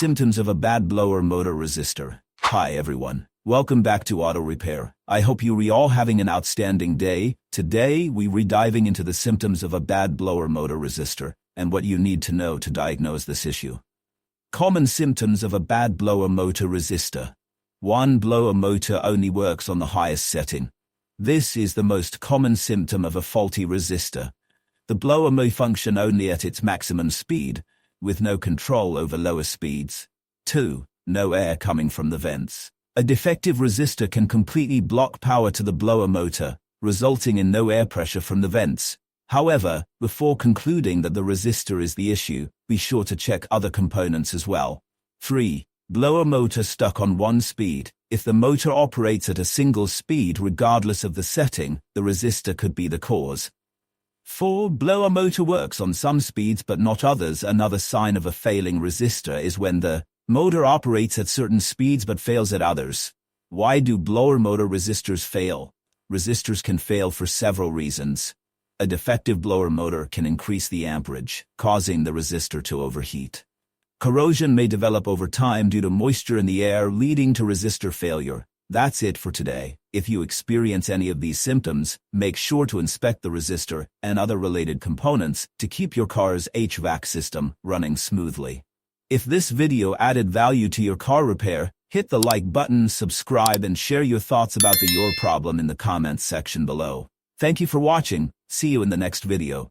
Symptoms of a bad blower motor resistor. Hi everyone. Welcome back to Auto Repair. I hope you're all having an outstanding day. Today, we're diving into the symptoms of a bad blower motor resistor and what you need to know to diagnose this issue. Common symptoms of a bad blower motor resistor. 1. Blower motor only works on the highest setting. This is the most common symptom of a faulty resistor. The blower may function only at its maximum speed, with no control over lower speeds. 2. No air coming from the vents. A defective resistor can completely block power to the blower motor, resulting in no air pressure from the vents. However, before concluding that the resistor is the issue, be sure to check other components as well. 3. Blower motor stuck on one speed. If the motor operates at a single speed regardless of the setting, the resistor could be the cause. 4. Blower motor works on some speeds but not others. Another sign of a failing resistor is when the motor operates at certain speeds but fails at others. Why do blower motor resistors fail? Resistors can fail for several reasons. A defective blower motor can increase the amperage, causing the resistor to overheat. Corrosion may develop over time due to moisture in the air, leading to resistor failure. That's it for today. If you experience any of these symptoms, make sure to inspect the resistor and other related components to keep your car's HVAC system running smoothly. If this video added value to your car repair, hit the like button, subscribe, and share your thoughts about your problem in the comments section below. Thank you for watching. See you in the next video.